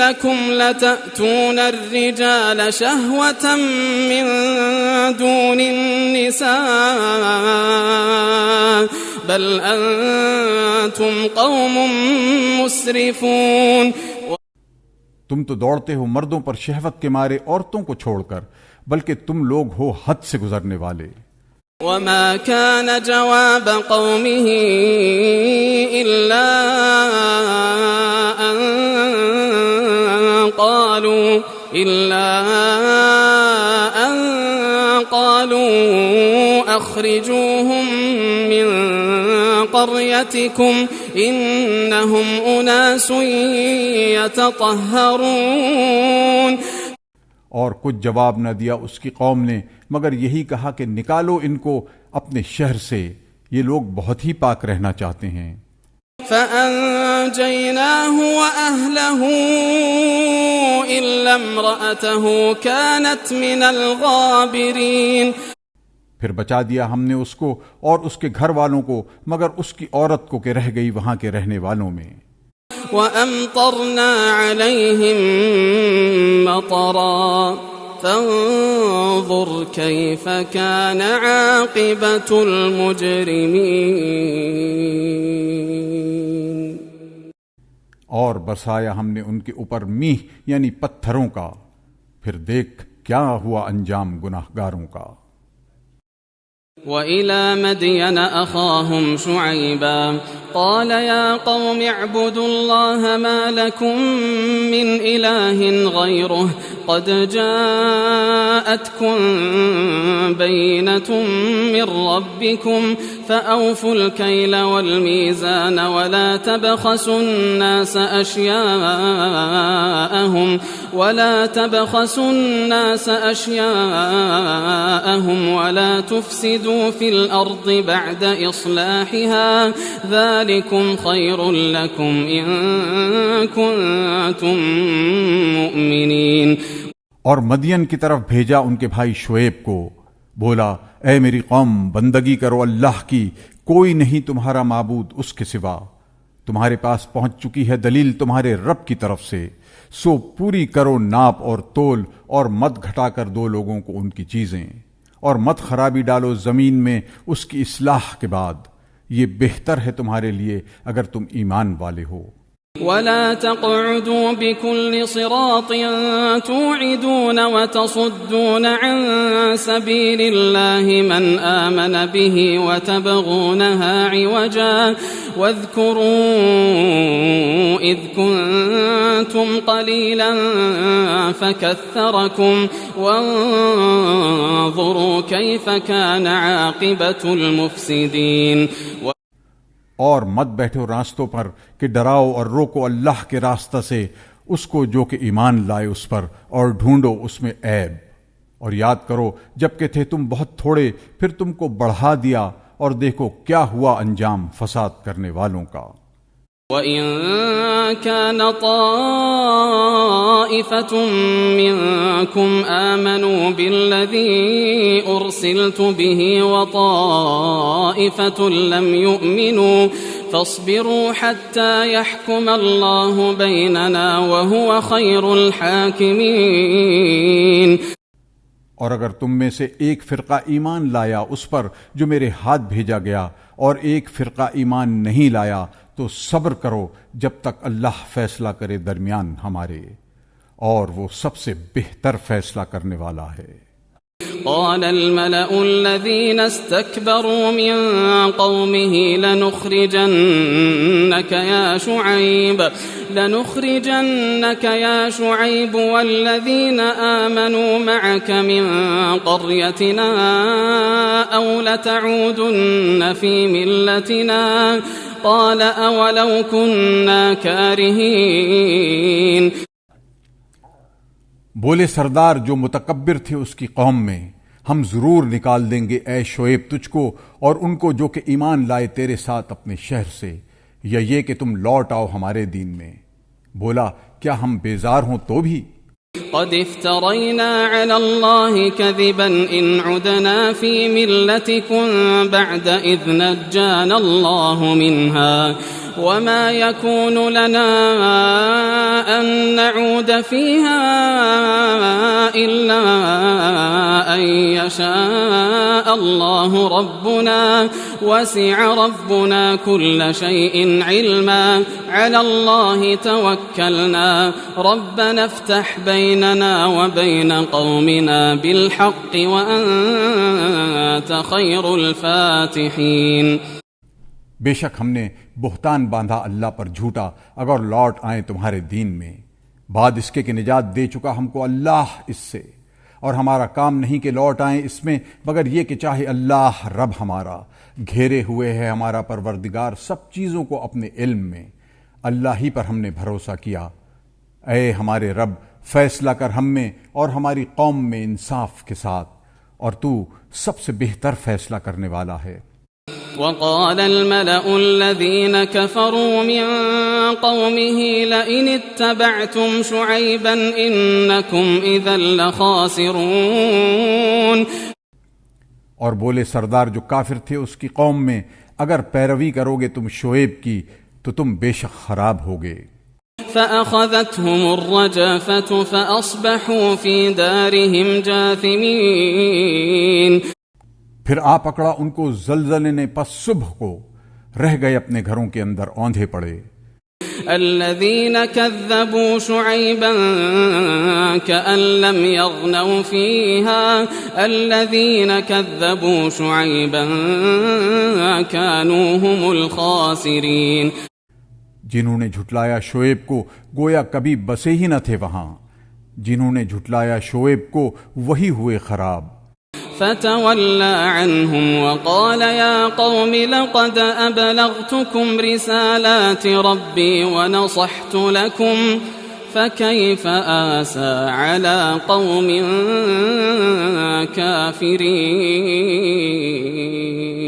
إنكم لتأتون الرجال شهوة من دون النساء بل أنتم قوم مسرفون. تم تو دوڑتے ہو مردوں پر شہوت کے مارے عورتوں کو چھوڑ کر، بلکہ تم لوگ ہو حد سے گزرنے والے. وما كان جواب قومه إلا أن قالوا أخرجوهم من قريتكم إنهم أناس يتطهرون. اور کچھ جواب نہ دیا اس کی قوم نے مگر یہی کہا کہ نکالو ان کو اپنے شہر سے، یہ لوگ بہت ہی پاک رہنا چاہتے ہیں. فأنجيناه وأهله إلا امرأته كانت من الغابرين. پھر بچا دیا ہم نے اس کو اور اس کے گھر والوں کو مگر اس کی عورت کو کہ رہ گئی وہاں کے رہنے والوں میں. وَأَمْطَرْنَا عَلَيْهِمْ مَطَرًا فَانظُرْ كَيْفَ كَانَ عَاقِبَةُ الْمُجْرِمِينَ. اور برسایا ہم نے ان کے اوپر میہ یعنی پتھروں کا، پھر دیکھ کیا ہوا انجام گناہگاروں کا. وَإِلَى مَدْيَنَ أَخَاهُمْ شُعَيْبًا قَالَ يَا قَوْمِ اعْبُدُوا اللَّهَ مَا لَكُمْ مِنْ إِلَٰهٍ غَيْرُهُ قَدْ جَاءَتْكُمْ بَيِّنَةٌ مِّن رَّبِّكُمْ فَأَوْفُوا الْكَيْلَ وَالْمِيزَانَ وَلَا تَبْخَسُوا النَّاسَ أَشْيَاءَهُمْ وَلَا تُفْسِدُوا فِي الْأَرْضِ بَعْدَ إِصْلَاحِهَا ذَلِكُمْ خَيْرٌ لَكُمْ إِن كُنتُم مُّؤْمِنِينَ. اور مدین کی طرف بھیجا ان کے بھائی شعیب کو، بولا اے میری قوم بندگی کرو اللہ کی، کوئی نہیں تمہارا معبود اس کے سوا، تمہارے پاس پہنچ چکی ہے دلیل تمہارے رب کی طرف سے، سو پوری کرو ناپ اور تول اور مت گھٹا کر دو لوگوں کو ان کی چیزیں، اور مت خرابی ڈالو زمین میں اس کی اصلاح کے بعد، یہ بہتر ہے تمہارے لیے اگر تم ایمان والے ہو. ولا تقعدوا بكل صراط توعدون وتصدون عن سبيل الله من آمن به وتبغونها عوجا واذكروا إذ كنتم قليلا فكثركم وانظروا كيف كان عاقبة المفسدين. اور مت بیٹھو راستوں پر کہ ڈراؤ اور روکو اللہ کے راستہ سے اس کو جو کہ ایمان لائے اس پر، اور ڈھونڈو اس میں عیب، اور یاد کرو جب کہ تھے تم بہت تھوڑے پھر تم کو بڑھا دیا، اور دیکھو کیا ہوا انجام فساد کرنے والوں کا. وَإِن كَانَ طَائِفَةٌ مِّنكُمْ آمَنُوا بِالَّذِي أُرْسِلْتُ بِهِ وَطَائِفَةٌ لَّمْ يُؤْمِنُوا فَاصْبِرُوا حَتَّى يَحْكُمَ اللَّهُ بَيْنَنَا وَهُوَ خَيْرُ الْحَاكِمِينَ. اور اگر تم میں سے ایک فرقہ ایمان لایا اس پر جو میرے ہاتھ بھیجا گیا، اور ایک فرقہ ایمان نہیں لایا، تو صبر کرو جب تک اللہ فیصلہ کرے درمیان ہمارے، اور وہ سب سے بہتر فیصلہ کرنے والا ہے. قال الملأ الذين استكبروا من قومه لنخرجنك يا شعيب والذين آمنوا معك من قريتنا أو لتعودن في ملتنا قال أولو كنا كارهين. بولے سردار جو متکبر تھے اس کی قوم میں، ہم ضرور نکال دیں گے اے شعیب تجھ کو اور ان کو جو کہ ایمان لائے تیرے ساتھ اپنے شہر سے، یا یہ کہ تم لوٹ آؤ ہمارے دین میں. بولا کیا ہم بیزار ہوں تو بھی؟ قد افترينا على الله كذبا إن عدنا في ملتكم بعد إذ نجانا الله منها وما يكون لنا أن نعود فيها إلا أن يشاء الله ربنا وسع ربنا كل شيء علما على الله توكلنا ربنا افتح بيننا وبين قومنا بالحق وأنت خير الفاتحين. بے شک ہم نے بہتان باندھا اللہ پر جھوٹا اگر لوٹ آئیں تمہارے دین میں، بعد اس کے کہ نجات دے چکا ہم کو اللہ اس سے، اور ہمارا کام نہیں کہ لوٹ آئیں اس میں مگر یہ کہ چاہے اللہ رب ہمارا. گھیرے ہوئے ہے ہمارا پروردگار سب چیزوں کو اپنے علم میں، اللہ ہی پر ہم نے بھروسہ کیا. اے ہمارے رب فیصلہ کر ہم میں اور ہماری قوم میں انصاف کے ساتھ، اور تو سب سے بہتر فیصلہ کرنے والا ہے. وقال الملأ الذين كفروا من قومه لئن اتبعتم شعيبا إنكم إذا لخاسرون. اور بولے سردار جو کافر تھے اس کی قوم میں، اگر پیروی کرو گے تم شعیب کی تو تم بے شک خراب ہوگے. فأخذتهم الرجفة فأصبحوا في دارهم جاثمين. پھر آ پکڑا ان کو زلزلے نے، پس صبح کو رہ گئے اپنے گھروں کے اندر اوندھے پڑے. الذين كذبوا شعيبا كأن لم يغنوا فيها الذين كذبوا شعيبا كانوا هم الخاسرين. جنہوں نے جھٹلایا شعیب کو گویا کبھی بسے ہی نہ تھے وہاں، جنہوں نے جھٹلایا شعیب کو وہی ہوئے خراب. فتولى عنهم وقال يا قوم لقد أبلغتكم رسالات ربي ونصحت لكم فكيف آسى على قوم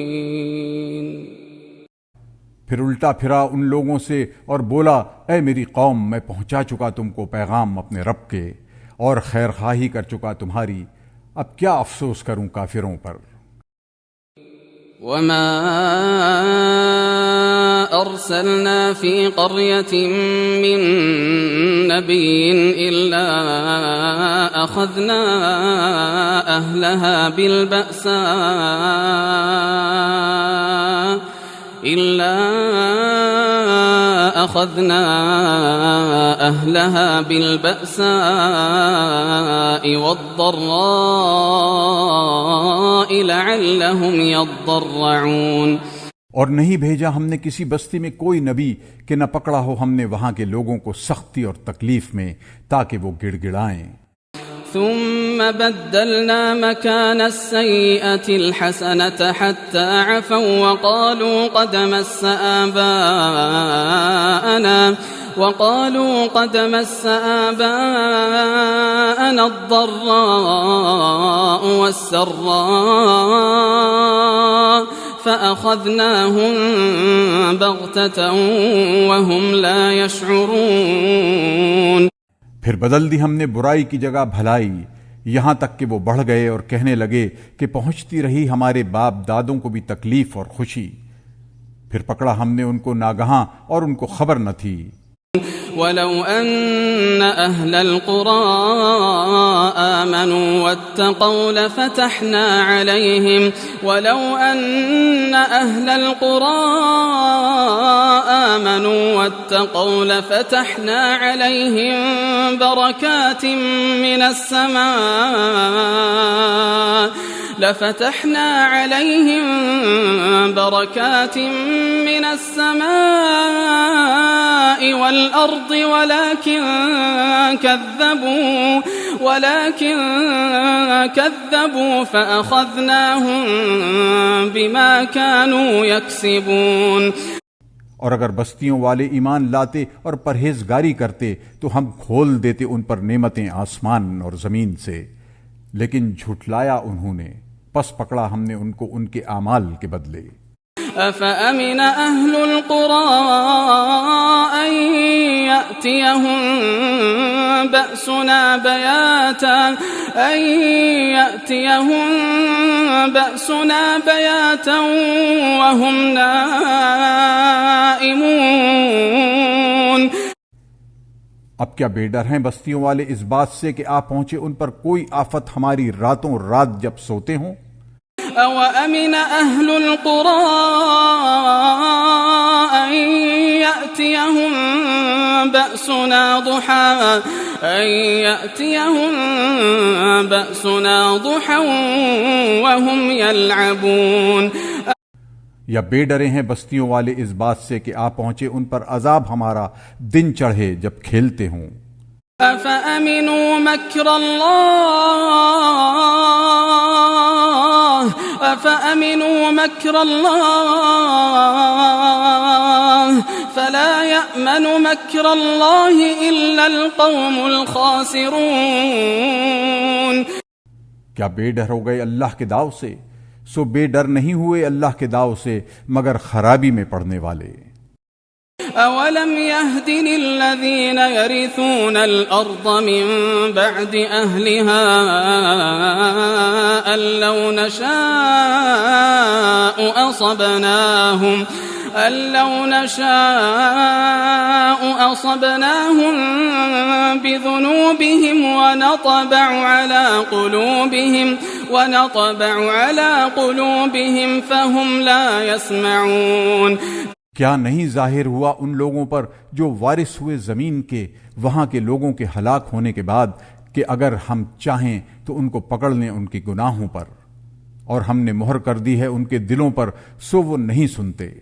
كافرين. پھر الٹا پھرا ان لوگوں سے اور بولا اے میری قوم میں پہنچا چکا تم کو پیغام اپنے رب کے اور خیر خواہی کر چکا تمہاری، اب کیا افسوس کروں کافروں پر. وما أرسلنا في قرية من نبي إلا أخذنا أهلها بالبأساء والضراء لعلهم يضرعون. اور نہیں بھیجا ہم نے کسی بستی میں کوئی نبی کہ نہ پکڑا ہو ہم نے وہاں کے لوگوں کو سختی اور تکلیف میں تاکہ وہ گڑ گڑائیں. ثم بدلنا مكان السيئة الحسنة حتى عفوا وقالوا قد مس آباءنا الضراء والسراء فأخذناهم بغتة وهم لا يشعرون. پھر بدل دی ہم نے برائی کی جگہ بھلائی، یہاں تک کہ وہ بڑھ گئے اور کہنے لگے کہ پہنچتی رہی ہمارے باپ دادوں کو بھی تکلیف اور خوشی. پھر پکڑا ہم نے ان کو ناگہاں اور ان کو خبر نہ تھی. ولو أن أهل القرى آمنوا واتقوا لفتحنا عليهم بركات من السماء والأرض ولكن كذبوا فأخذناهم بما كانوا يكسبون. اور اگر بستیوں والے ایمان لاتے اور پرہیزگاری کرتے تو ہم کھول دیتے ان پر نعمتیں آسمان اور زمین سے، لیکن جھٹلایا انہوں نے، پس پکڑا ہم نے ان کو ان کے اعمال کے بدلے. أفأمن أهل القرى أن يأتيهم بأسنا بياتا أن يأتيهم بأسنا بياتا وهم نائمون. اب کیا بے ڈر ہیں بستیوں والے اس بات سے کہ آ پہنچے ان پر کوئی آفت ہماری راتوں رات جب سوتے ہوں؟ أَوَأَمِنَ أَهْلُ الْقُرَىٰ أَن يَأْتِيَهُم بَأْسُنَا ضُحًى وَهُمْ يَلْعَبُونَ. یا بے ڈرے ہیں بستیوں والے اس بات سے کہ آ پہنچے ان پر عذاب ہمارا دن چڑھے جب کھیلتے ہوں. أَفَأَمِنُوا مَكْرَ اللَّهِ فَلَا يَأْمَنُ مَكْرَ اللَّهِ إِلَّا الْقَوْمُ الْخَاسِرُونَ. کیا بے ڈر ہو گئے اللہ کے داؤ سے؟ سو بے ڈر نہیں ہوئے اللہ کے داؤ سے مگر خرابی میں پڑنے والے. أَوَلَمْ يَهْدِ لِلَّذِينَ يَرِثُونَ الْأَرْضَ مِن بَعْدِ أَهْلِهَا أَن لَّوْ نَشَاءُ أَصَبْنَاهُم بِذُنُوبِهِمْ وَنَطْبَعُ عَلَىٰ قُلُوبِهِمْ فَهُمْ لَا يَسْمَعُونَ. کیا نہیں ظاہر ہوا ان لوگوں پر جو وارث ہوئے زمین کے وہاں کے لوگوں کے ہلاک ہونے کے بعد کہ اگر ہم چاہیں تو ان کو پکڑ لیں ان کے گناہوں پر، اور ہم نے مہر کر دی ہے ان کے دلوں پر سو وہ نہیں سنتے.